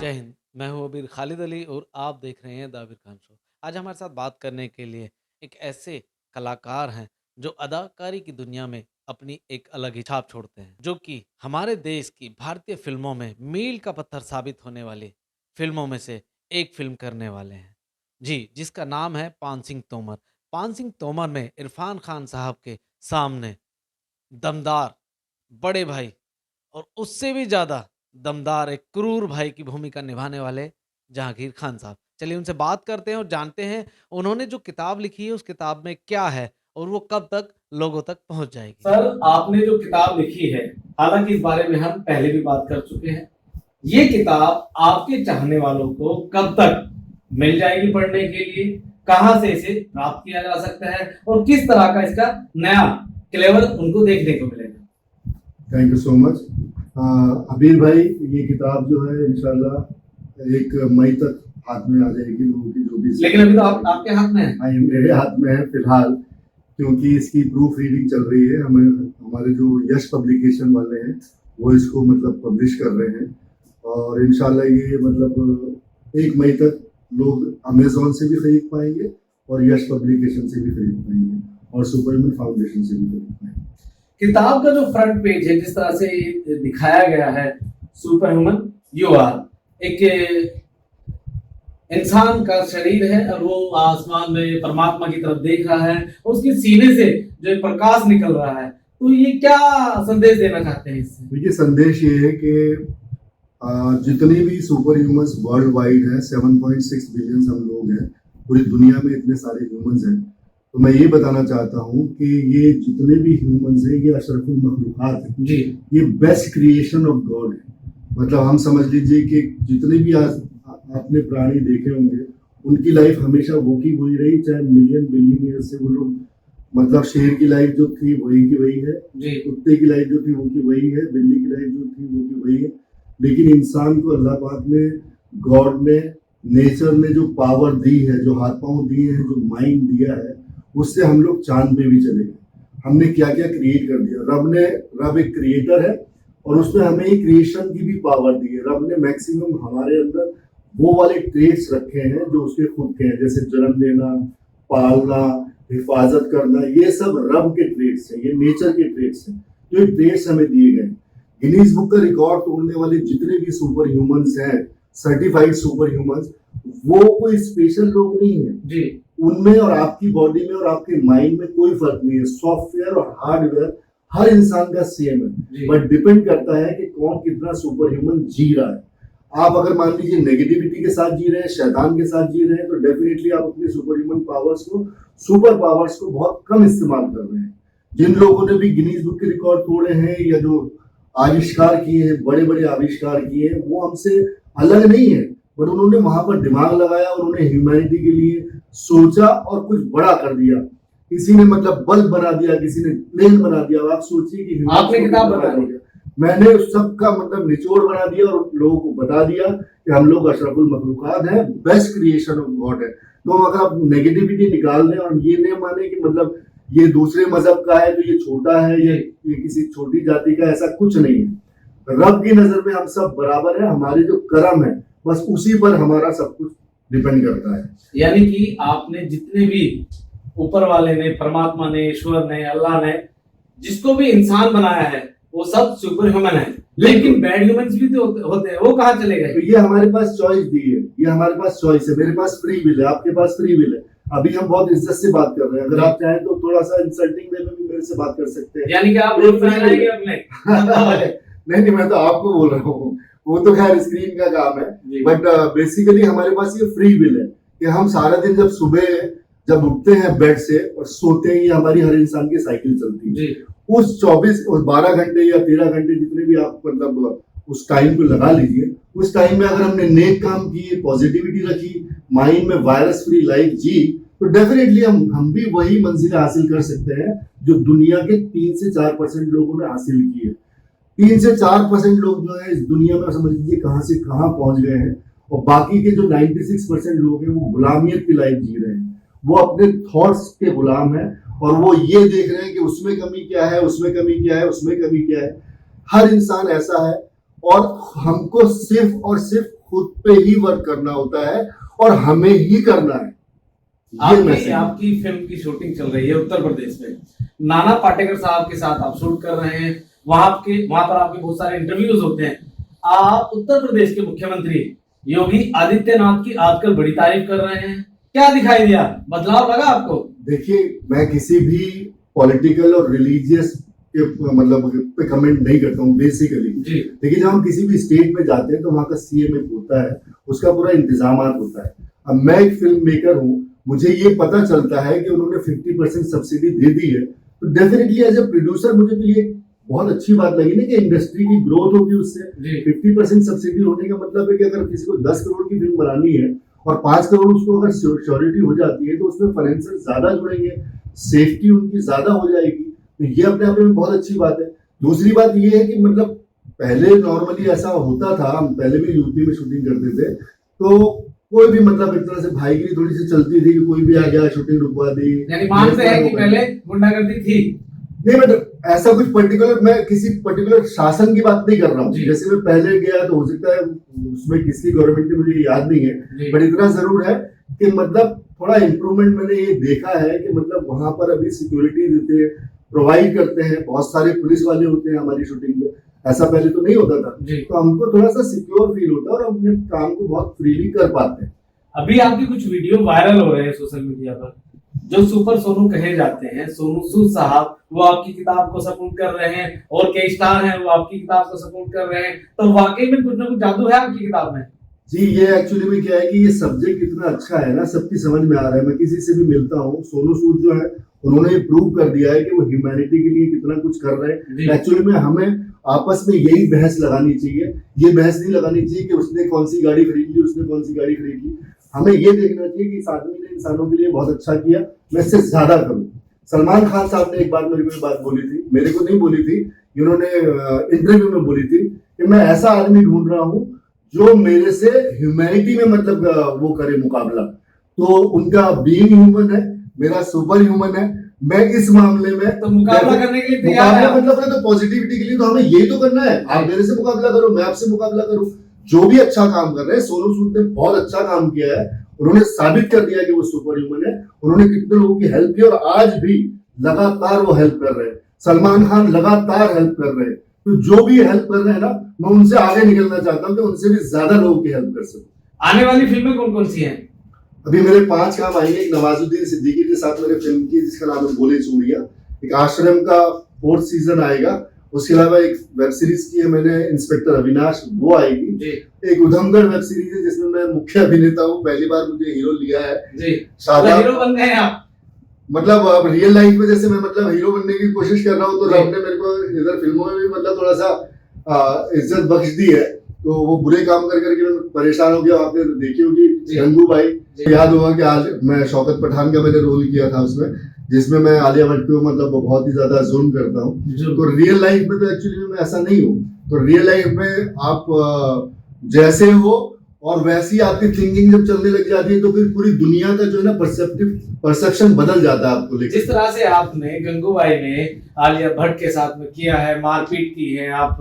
जय हिंद। मैं हूँ अबीर खालिद अली और आप देख रहे हैं द अबीर खान शो। आज हमारे साथ बात करने के लिए एक ऐसे कलाकार हैं जो अदाकारी की दुनिया में अपनी एक अलग ही छाप छोड़ते हैं, जो कि हमारे देश की भारतीय फिल्मों में मील का पत्थर साबित होने वाली फिल्मों में से एक फिल्म करने वाले हैं। जी, जिसका नाम है पान सिंह तोमर। पान सिंह तोमर ने इरफान खान साहब के सामने दमदार बड़े भाई और उससे भी ज़्यादा दमदार एक क्रूर भाई की भूमिका निभाने वाले जहांगीर खान साहब। चलिए उनसे बात करते हैं और जानते हैं उन्होंने जो किताब लिखी है उस किताब में क्या है और वो कब तक लोगों तक पहुंच जाएगी। सर, आपने जो किताब लिखी है, हालांकि इस बारे में हम पहले भी बात कर चुके हैं। ये किताब आपके चाहने वालों को कब तक मिल जाएगी पढ़ने के लिए? कहां से इसे प्राप्त किया जा सकता है और किस तरह का इसका नया क्लेवर उनको देखने को मिलेगा? थैंक यू सो मच अबीर भाई। ये किताब जो है इंशाल्लाह 1 मई तक हाथ में आ जाएगी लोगों की, जो भी। लेकिन अभी तो आपके हाथ में है। हाँ, ये मेरे हाथ में है फिलहाल, क्योंकि इसकी प्रूफ रीडिंग चल रही है। हमारे जो यश पब्लिकेशन वाले हैं वो इसको मतलब पब्लिश कर रहे हैं, और इंशाल्लाह ये मतलब 1 मई तक लोग अमेजोन से भी खरीद पाएंगे और यश पब्लिकेशन से भी खरीद पाएंगे और सुपरमैन फाउंडेशन से भी खरीद पाएंगे। किताब का जो फ्रंट पेज है, जिस तरह से दिखाया गया है, सुपर ह्यूमन यू आर एक इंसान का शरीर है और वो आसमान में परमात्मा की तरफ देख रहा है और उसके सीने से जो एक प्रकाश निकल रहा है। तो ये क्या संदेश देना चाहते हैं इससे? देखिए, संदेश ये है कि जितने भी सुपर ह्यूमंस वर्ल्ड वाइड है, 7.6 बिलियन हम लोग हैं पूरी दुनिया में, इतने सारे ह्यूमंस हैं। तो मैं ये बताना चाहता हूँ कि ये जितने भी ह्यूमंस हैं ये अशरफुल मखलूकात है जी। ये बेस्ट क्रिएशन ऑफ गॉड है। मतलब हम समझ लीजिए कि जितने भी आज आपने प्राणी देखे होंगे उनकी लाइफ हमेशा वो की वही रही, चाहे मिलियन बिलियन ईयर से वो लोग, मतलब शेर की लाइफ जो थी वही की वही है जी। कुत्ते की लाइफ जो थी वो की वही है, बिल्ली की लाइफ जो थी वो की वही है। लेकिन इंसान को अल्लाह पाक ने, गॉड ने, नेचर ने जो पावर दी है, जो हाथ पांव दिए हैं, जो माइंड दिया है, उससे हम लोग चांद पे भी चले गए। हमने क्या क्या क्रिएट कर दिया। रब एक क्रिएटर है और उसने हमें ही क्रिएशन की भी पावर दी है। रब ने मैक्सिमम हमारे अंदर वो वाले ट्रेड्स रखे हैं जो उसके खुद के हैं, जैसे जन्म देना, पालना, हिफाजत करना, ये सब रब के ट्रेड्स हैं, ये नेचर के ट्रेड्स हैं। तो ये ट्रेड्स हमें दिए गए। गिनीज बुक का रिकॉर्ड तोड़ने वाले जितने भी सुपर ह्यूमंस हैं, सर्टिफाइड सुपर ह्यूमंस, वो कोई स्पेशल लोग नहीं है जी। उनमें और आपकी बॉडी में और आपके माइंड में कोई फर्क नहीं है। सॉफ्टवेयर और हार्डवेयर हर इंसान का सेम है, बट डिपेंड करता है कि कौन कितना सुपर ह्यूमन जी रहा है। आप अगर मान लीजिए नेगेटिविटी के साथ जी रहे हैं, शैतान के साथ जी रहे हैं, तो डेफिनेटली आप अपने सुपर ह्यूमन सुपर पावर्स को बहुत कम इस्तेमाल कर रहे हैं। जिन लोगों ने भी गिनीज बुक के रिकॉर्ड तोड़े हैं या जो आविष्कार किए हैं, बड़े बड़े आविष्कार किए हैं, वो हमसे अलग नहीं है, बट उन्होंने वहां पर दिमाग लगाया और उन्होंने ह्यूमैनिटी के लिए सोचा और कुछ बड़ा कर दिया। किसी ने मतलब बल्ब बना दिया, किसी ने प्लेन बना दिया। आप सोचिए कि आपने किताब बना दी, मैंने उस सब का मतलब निचोड़ बना दिया और लोगों को बता दिया कि हम लोग अशरफुल मखलूकात हैं, बेस्ट क्रिएशन ऑफ गॉड है। तो अगर आप नेगेटिविटी निकाल दें और ये नहीं माने कि मतलब ये दूसरे मजहब का है तो ये छोटा है, ये किसी छोटी जाति का, ऐसा कुछ नहीं है। रब की नजर में हम सब बराबर है। हमारे जो कर्म है बस उसी पर हमारा सब कुछ डिपेंड करता है। यानी कि आपने जितने भी ऊपर वाले ने, परमात्मा ने, ईश्वर ने, अल्लाह ने जिसको भी इंसान बनाया है वो सब सुपर ह्यूमन है, लेकिन बैड ह्यूमंस भी तो होते हैं। वो कहाँ चले गए? तो ये हमारे पास चॉइस दी है, ये हमारे पास चॉइस है। मेरे पास फ्री विल है, आपके पास फ्री विल है। अभी हम बहुत इज्जत से बात कर रहे हैं, अगर आप चाहें तो थोड़ा सा इंसल्टिंग वे में भी मेरे से बात कर सकते हैं। यानी कि आप रोड पर आएंगे अपने नहीं, मैं तो आपको बोल रहा हूँ, वो तो खैर स्क्रीन का काम है, बट बेसिकली हमारे पास ये फ्री विल है कि हम सारा दिन जब सुबह जब उठते हैं बेड से और सोते हैं, ये हमारी हर इंसान की साइकिल चलती है। उस 24 और 12 घंटे या 13 घंटे जितने भी आप मतलब उस टाइम को लगा लीजिए, उस टाइम में अगर हमने नेक काम किए, पॉजिटिविटी रखी, माइंड में वायरस फ्री लाइफ जी, तो डेफिनेटली हम भी वही मंजिल हासिल कर सकते हैं जो दुनिया के 3 से 4% लोगों ने हासिल की है। 3 से 4% लोग जो है इस दुनिया में समझ लीजिए कहां से कहां पहुंच गए हैं, और बाकी के जो 96% लोग हैं वो गुलामियत की लाइफ जी रहे हैं। वो अपने थॉट्स के गुलाम है और वो ये देख रहे हैं कि उसमें कमी क्या है, उसमें कमी क्या है, उसमें कमी क्या है। हर इंसान ऐसा है और हमको सिर्फ और सिर्फ खुद पे ही वर्क करना होता है और हमें ही करना है। ये मैसेज आपकी फिल्म की शूटिंग चल रही है उत्तर प्रदेश में, नाना पाटेकर साहब के साथ आप शूट कर रहे हैं, वहां पर आपके बहुत सारे इंटरव्यूज होते हैं। आप उत्तर प्रदेश के मुख्यमंत्री योगी आदित्यनाथ की आजकल बड़ी तारीफ कर रहे हैं, क्या दिखाई दिया, बदलाव लगा आपको? देखिए, मैं किसी भी पॉलिटिकल और रिलीजियस के मतलब पे कमेंट नहीं करता हूँ बेसिकली। देखिए, जब हम किसी भी स्टेट में जाते हैं तो वहाँ का सीएम एक होता है, उसका पूरा इंतजाम होता है। अब मैं एक फिल्म मेकर हूँ, मुझे ये पता चलता है कि उन्होंने 50% सब्सिडी दे दी है, तो डेफिनेटली एज ए प्रोड्यूसर मुझे तो ये बहुत अच्छी बात लगी ना कि इंडस्ट्री की ग्रोथ होगी उससे। 50% सब्सिडी होने का मतलब है कि अगर किसी को 10 करोड़ की फिल्म बनानी है और 5 करोड़ उसको अगर श्योरिटी हो जाती है तो उसमें फाइनेंशियल ज्यादा जुड़ेंगे, सेफ्टी उनकी ज्यादा हो जाएगी, तो ये अपने आप में बहुत अच्छी बात है। दूसरी बात ये है कि मतलब पहले नॉर्मली ऐसा होता था, हम पहले भी यूपी में शूटिंग करते थे, तो कोई भी मतलब एक तरह से भाईगिरी थोड़ी सी चलती थी कि कोई भी आ गया शूटिंग रुकवा दी। यानी मानते हैं कि पहले गुंडागर्दी थी? नहीं, मतलब ऐसा कुछ पर्टिकुलर, मैं किसी पर्टिकुलर शासन की बात नहीं कर रहा हूँ। जैसे मैं पहले गया तो हो सकता है उसमें किसकी गवर्नमेंट थी मुझे याद नहीं है, बट इतना जरूर है कि मतलब थोड़ा इम्प्रूवमेंट मैंने ये देखा है कि मतलब वहां पर अभी सिक्योरिटी देते हैं, प्रोवाइड करते हैं, बहुत सारे पुलिस वाले होते हैं हमारी शूटिंग में, ऐसा पहले तो नहीं होता था। तो हमको थोड़ा सा सिक्योर फील होता है और हम अपने काम को बहुत फ्रीली कर पाते हैं। अभी आपके कुछ वीडियो वायरल हो रहे हैं सोशल मीडिया पर, जो सुपर सोनू कहे जाते हैं, सोनू सूद साहब, वो आपकी किताब को सपोर्ट कर रहे हैं, और कई स्टार हैं वो आपकी किताब को सपोर्ट कर रहे हैं, तो वाकई में कुछ ना कुछ जादू है आपकी किताब में? जी, ये एक्चुअली में क्या है कि ये सब्जेक्ट इतना अच्छा है ना, सबकी समझ में आ रहा है। मैं किसी से भी मिलता हूँ, सोनू सूद जो है उन्होंने ये प्रूव कर दिया है कि वो ह्यूमैनिटी के लिए कितना कुछ कर रहे हैं। एक्चुअली में हमें आपस में यही बहस लगानी चाहिए, ये बहस नहीं लगानी चाहिए कि उसने कौन सी गाड़ी खरीद ली, उसने कौन सी गाड़ी खरीद ली। हमें ये देखना चाहिए कि इस आदमी ने इंसानों के लिए बहुत अच्छा किया, मैं इससे ज्यादा करूँ। सलमान खान साहब ने एक बार मेरे को बात बोली थी, मेरे को नहीं बोली थी, इन्होंने इंटरव्यू में बोली थी कि मैं ऐसा आदमी ढूंढ रहा हूँ जो मेरे से ह्यूमैनिटी में मतलब वो करे मुकाबला। तो उनका बीइंग ह्यूमन है, मेरा सुपर ह्यूमन है। मैं इस मामले में तो मुकाबला करने के लिए तैयार है? मतलब है तो पॉजिटिविटी के लिए तो हमें यही तो करना है। आप मेरे से मुकाबला करो, मैं आपसे मुकाबला करूं। जो भी अच्छा काम कर रहे हैं, सोनू सूद ने बहुत अच्छा काम किया है, उन्होंने साबित कर दिया कि वो सुपर ह्यूमन है। उन्होंने कितने लोगों की हेल्प की और आज भी लगातार वो हेल्प कर रहे हैं। सलमान खान लगातार हेल्प कर रहे हैं। तो जो भी हेल्प कर रहे हैं ना, मैं उनसे आगे निकलना चाहता हूँ कि उनसे भी ज्यादा लोगों की हेल्प कर सकूं। आने वाली फिल्में कौन कौन सी हैं? अभी मेरे 5 काम आएंगे। एक नवाजुद्दीन सिद्दीकी के साथ मेरे फिल्म की जिसका नाम है बोले चूड़ियां, एक आश्रम का 4th सीजन आएगा। उसके अलावा एक वेब सीरीज की है मैंने, इंस्पेक्टर अविनाश, वो आएगी। एक उधमगढ़ वेब सीरीज है जिसमें मैं मुख्य अभिनेता हूँ, पहली बार मुझे हीरो लिया है। शादाब हीरो बन गए आप? मतलब अब रियल लाइफ में जैसे मैं मतलब हीरो बनने की कोशिश कर रहा हूँ, तो रब ने मेरे को इधर फिल्मों में भी मतलब थोड़ा सा इज्जत बख्श दी है। तो वो बुरे काम कर करके मैं परेशान हो गया। आपने देखी होगी गंगू भाई, याद होगा कि आज मैं शौकत पठान का मैंने रोल किया था उसमें, जिसमें मैं आलिया भट्ट को मतलब बहुत ही ज्यादा जुल्म करता हूँ। तो रियल लाइफ में तो एक्चुअली में ऐसा नहीं हूँ। तो रियल लाइफ में आप जैसे हो और वैसी आपकी थिंकिंग जब चलने लग जाती है तो फिर पूरी दुनिया का जो है ना परसेप्शन बदल जाता है आपको लेकर। जिस तरह से आपने गंगूबाई में आलिया भट्ट के साथ में किया है, मारपीट की है, आप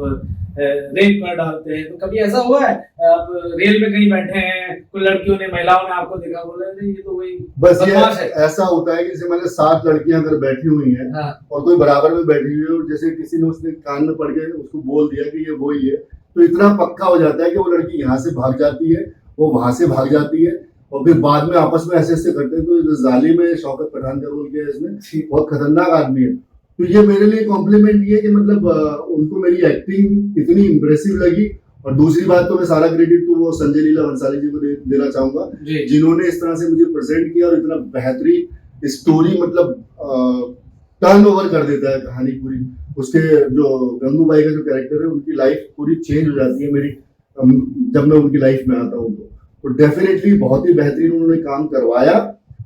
रेप कर डालते हैं, तो कभी ऐसा हुआ है आप रेल में कहीं बैठे हैं, कुछ लड़कियों ने, महिलाओं ने आपको देखा, बोले नहीं ये तो वही बस ये ऐसा होता है कि जैसे मैंने 7 लड़कियां अगर बैठी हुई हैं, हाँ, और कोई बराबर में बैठी हुई है और जैसे किसी ने उसने कान में पड़ के उसको बोल दिया कि ये वही है, तो इतना पक्का हो जाता है कि वो लड़की यहाँ से भाग जाती है, वो वहां से भाग जाती है, और फिर बाद में आपस में ऐसे ऐसे करते हैं। तो जालिम में शौकत पठान का रोल किया इसने, बहुत खतरनाक आदमी है। तो ये मेरे लिए कॉम्प्लीमेंट ये कि मतलब उनको मेरी एक्टिंग इतनी इम्प्रेसिव लगी। और दूसरी बात तो मैं सारा क्रेडिट तो वो संजय लीला भंसाली जी को देना चाहूंगा, जिन्होंने इस तरह से मुझे प्रेजेंट किया और इतना बेहतरीन स्टोरी मतलब टर्न ओवर कर देता है कहानी पूरी। उसके जो गंगूबाई का जो कैरेक्टर है, उनकी लाइफ पूरी चेंज हो जाती है मेरी जब मैं उनकी लाइफ में आता हूँ। तो डेफिनेटली बहुत ही बेहतरीन उन्होंने काम करवाया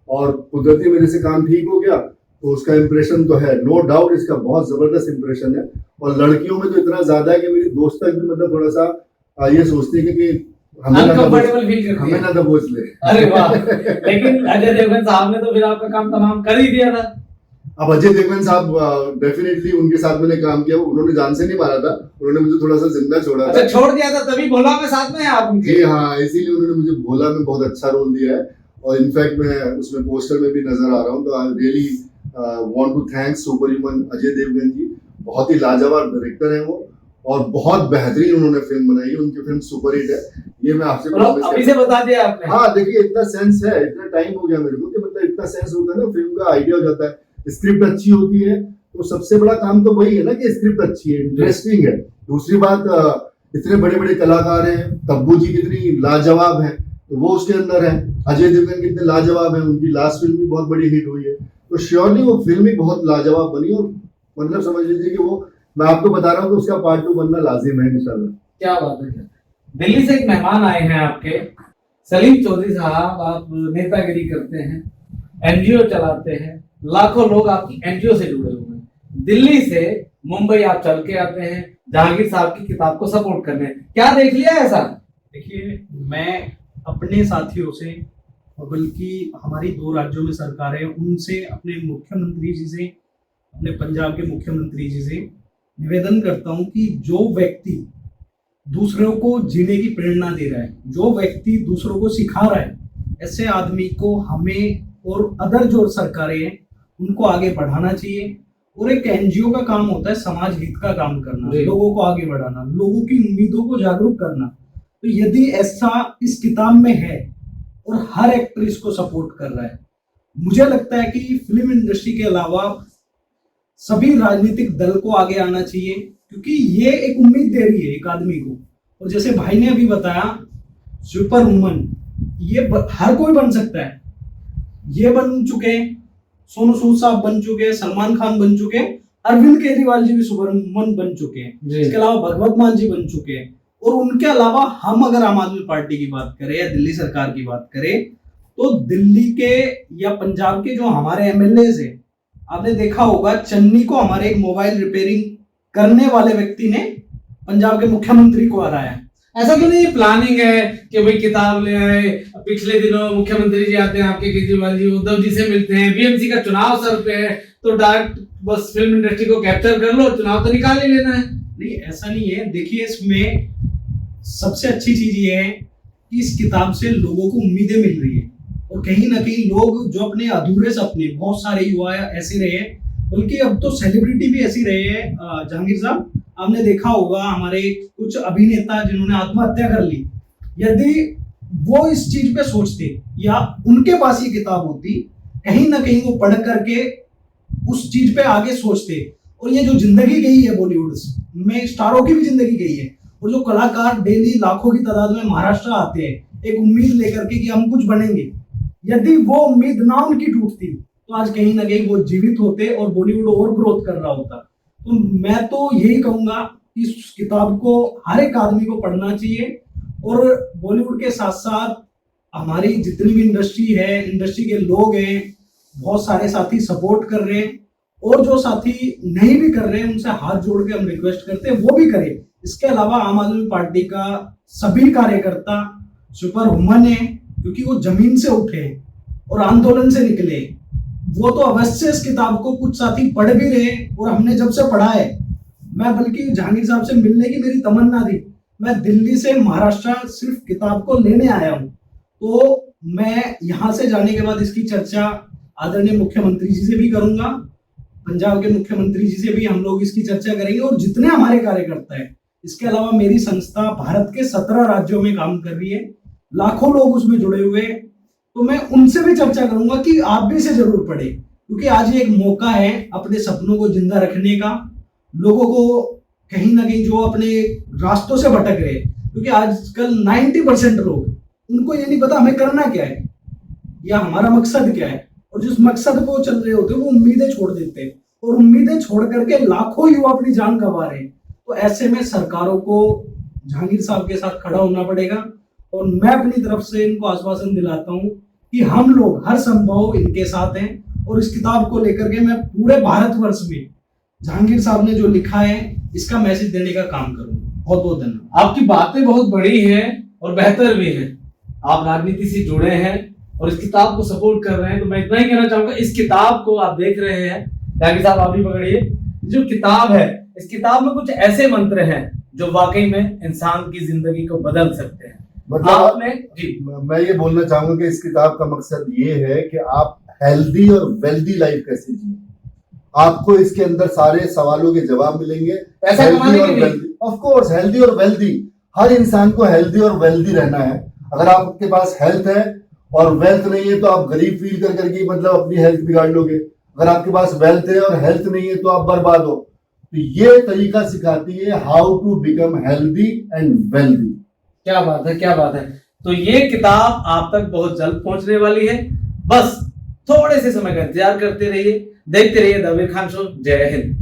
और कुदरती मेरे से काम ठीक हो गया, तो उसका इंप्रेशन तो है, नो डाउट इसका बहुत जबरदस्त इंप्रेशन है। और लड़कियों में तो इतना ज्यादा है कि मेरी दोस्त तक भी मतलब थोड़ा सा ये सोचती है कि हमें ना दबोच ले। अरे वाह! लेकिन अजय देवगन साहब ने तो फिर आपका काम तमाम कर ही दिया था। अब अजय देवगन साहब डेफिनेटली उनके साथ मैंने काम किया, उन्होंने जान से नहीं मारा था, उन्होंने मुझे थोड़ा सा जिंदा छोड़ा था। अच्छा, छोड़ दिया था तभी भोला में साथ में है आप उनके? जी हाँ, इसीलिए उन्होंने मुझे भोला में बहुत अच्छा रोल दिया है, और इनफैक्ट मैं उसमें पोस्टर में भी नजर आ रहा हूँ। तो I really want to thank super human Ajay Devgan ji, बहुत ही लाजवाब डायरेक्टर हैं वो, और बहुत बेहतरीन उन्होंने फिल्म बनाई है, उनकी फिल्म सुपर हिट है, ये मैं आपसे अभी से बता दिया आपने। हाँ देखिए, इतना सेंस है, इतना टाइम हो गया मेरे को कि मतलब इतना सेंस होता है ना, फिल्म का आइडिया हो जाता है, स्क्रिप्ट अच्छी होती है, तो सबसे बड़ा काम तो वही है ना कि स्क्रिप्ट अच्छी है, इंटरेस्टिंग है। दूसरी बात, इतने बड़े बड़े कलाकार हैं, तब्बू जी कितनी लाजवाब है, तो वो उसके अंदर है, अजय देवगन कितने लाजवाब है, उनकी लास्ट फिल्म भी बहुत बड़ी हिट हुई है, तो श्योरली वो फिल्म भी बहुत लाजवाब बनी, और मतलब समझ लीजिए कि वो, मैं आपको बता रहा हूँ कि उसका पार्ट 2 बनना लाजिम है इंशाल्लाह। क्या बात है। दिल्ली से एक मेहमान आए हैं आपके, सलीम चौधरी साहब, आप नेतागिरी करते हैं, एनजीओ चलाते हैं, लाखों लोग आपकी एनजीओ से जुड़े हुए हैं, दिल्ली से मुंबई आप चल के आते हैं जहांगीर साहब की किताब को सपोर्ट करने, क्या देख लिया ऐसा? देखिए, मैं अपने साथियों से, और बल्कि हमारी 2 राज्यों में सरकारें, उनसे, अपने मुख्यमंत्री जी से, अपने पंजाब के मुख्यमंत्री जी से निवेदन करता हूं कि जो व्यक्ति दूसरों को जीने की प्रेरणा दे रहा है, जो व्यक्ति दूसरों को सिखा रहा है, ऐसे आदमी को हमें और अदर जो सरकारें हैं उनको आगे बढ़ाना चाहिए। और एक एनजीओ का काम होता है समाज हित का काम करना, लोगों को आगे बढ़ाना, लोगों की उम्मीदों को जागरूक करना। तो यदि ऐसा इस किताब में है और हर एक्टर इसको सपोर्ट कर रहा है, मुझे लगता है कि फिल्म इंडस्ट्री के अलावा सभी राजनीतिक दल को आगे आना चाहिए, क्योंकि ये एक उम्मीद दे रही है एक आदमी को। और जैसे भाई ने अभी बताया, सुपर वुमन ये हर कोई बन सकता है, ये बन चुके, सोनू सूद साहब बन चुके, सलमान खान बन चुके, अरविंद केजरीवाल जी भी सुपर वुमन बन चुके हैं, इसके अलावा भगवत मान जी बन चुके हैं। और उनके अलावा हम अगर आम आदमी पार्टी की बात करें या दिल्ली सरकार की बात करें, तो दिल्ली के या पंजाब के जो हमारे एमएलए हैं, आपने देखा होगा चन्नी को हमारे एक मोबाइल रिपेयरिंग करने वाले व्यक्ति ने पंजाब के मुख्यमंत्री को हराया। ऐसा तो नहीं प्लानिंग है कि भाई किताब ले आए, पिछले दिनों मुख्यमंत्री जी आते हैं आपके, केजरीवाल जी उद्धव जी से मिलते हैं, बीएमसी का चुनाव सर पे है, तो डायरेक्ट बस फिल्म इंडस्ट्री को कैप्चर कर लो, चुनाव तो निकाल ही लेना है? नहीं, ऐसा नहीं है। देखिए, इसमें सबसे अच्छी चीज ये है कि इस किताब से लोगों को उम्मीदें मिल रही है, और कहीं ना कहीं लोग जो अपने अधूरे सपने, बहुत सारे युवा ऐसे रहे हैं, बल्कि अब तो सेलिब्रिटी भी ऐसी रहे हैं। जहांगीर साहब, आपने देखा होगा हमारे कुछ अभिनेता जिन्होंने आत्महत्या कर ली, यदि वो इस चीज पे सोचते या उनके पास ये किताब होती, कहीं ना कहीं वो पढ़ करके उस चीज पे आगे सोचते। और ये जो जिंदगी गई है बॉलीवुड में, स्टारों की भी जिंदगी गई है, और जो कलाकार डेली लाखों की तादाद में महाराष्ट्र आते हैं एक उम्मीद लेकर के कि हम कुछ बनेंगे, यदि वो उम्मीद ना उनकी टूटती तो आज कहीं ना कहीं वो जीवित होते और बॉलीवुड और ग्रोथ कर रहा होता। तो मैं तो यही कहूंगा कि इस किताब को हर एक आदमी को पढ़ना चाहिए, और बॉलीवुड के साथ साथ हमारी जितनी भी इंडस्ट्री है, इंडस्ट्री के लोग हैं, बहुत सारे साथी सपोर्ट कर रहे हैं, और जो साथी नहीं भी कर रहे हैं उनसे हाथ जोड़ के हम रिक्वेस्ट करते हैं वो भी करें। इसके अलावा आम आदमी पार्टी का सभी कार्यकर्ता सुपर वुमन है, क्योंकि वो जमीन से उठे और आंदोलन से निकले। वो तो अवश्य इस किताब को कुछ साथी पढ़ भी रहे, और हमने जब से पढ़ा है, मैं बल्कि जहांगीर साहब से मिलने की मेरी तमन्ना थी, मैं दिल्ली से महाराष्ट्र सिर्फ किताब को लेने आया हूँ। तो मैं यहाँ से जाने के बाद इसकी चर्चा आदरणीय मुख्यमंत्री जी से भी करूंगा, पंजाब के मुख्यमंत्री जी से भी हम लोग इसकी चर्चा करेंगे, और जितने हमारे कार्यकर्ता हैं। इसके अलावा मेरी संस्था भारत के 17 राज्यों में काम कर रही है, लाखों लोग उसमें जुड़े हुए हैं, तो मैं उनसे भी चर्चा करूंगा कि आप भी इसे जरूर पढ़ें, क्योंकि आज ये एक मौका है अपने सपनों को जिंदा रखने का। लोगों को कहीं ना कहीं जो अपने रास्तों से भटक रहे, क्योंकि आजकल 90% लोग, उनको ये नहीं पता हमें करना क्या है या हमारा मकसद क्या है, और जिस मकसद को चल रहे होते हैं वो उम्मीदें छोड़ देते हैं, और उम्मीदें छोड़ करके लाखों युवा अपनी जान गंवा रहे हैं। तो ऐसे में सरकारों को जहांगीर साहब के साथ खड़ा होना पड़ेगा, और मैं अपनी तरफ से इनको आश्वासन दिलाता हूं कि हम लोग हर संभव इनके साथ हैं, और इस किताब को लेकर के मैं पूरे भारतवर्ष में जहांगीर साहब ने जो लिखा है इसका मैसेज देने का काम करूंगा। बहुत बहुत धन्यवाद। आपकी बातें बहुत बड़ी हैं और बेहतर भी हैं, आप राजनीति से जुड़े हैं और इस किताब को सपोर्ट कर रहे हैं, तो मैं इतना ही कहना चाहूंगा, इस किताब को आप देख रहे हैं, जहांगीर साहब आप भी पकड़िए। जो किताब है, इस किताब में कुछ ऐसे मंत्र हैं जो वाकई में इंसान की जिंदगी को बदल सकते हैं। मतलब आपने जी मैं ये बोलना चाहूंगा कि इस किताब का मकसद ये है कि आप हेल्दी और वेल्दी लाइफ कैसे जिए। आपको इसके अंदर सारे सवालों के जवाब मिलेंगे। पैसा कमाने के लिए, ऑफ कोर्स हेल्दी और वेल्दी, हर इंसान को हेल्दी और वेल्दी रहना है। अगर आपके पास हेल्थ है और वेल्थ नहीं है तो आप गरीब फील कर करके मतलब अपनी हेल्थ बिगाड़ लोगे। अगर आपके पास वेल्थ है और हेल्थ नहीं है तो आप बर्बाद हो। तो ये तरीका सिखाती है how to become healthy and wealthy. क्या बात है, क्या बात है। तो ये किताब आप तक बहुत जल्द पहुंचने वाली है, बस थोड़े से समय का इंतजार करते रहिए, देखते रहिए द आबिर खान शो। जय हिंद।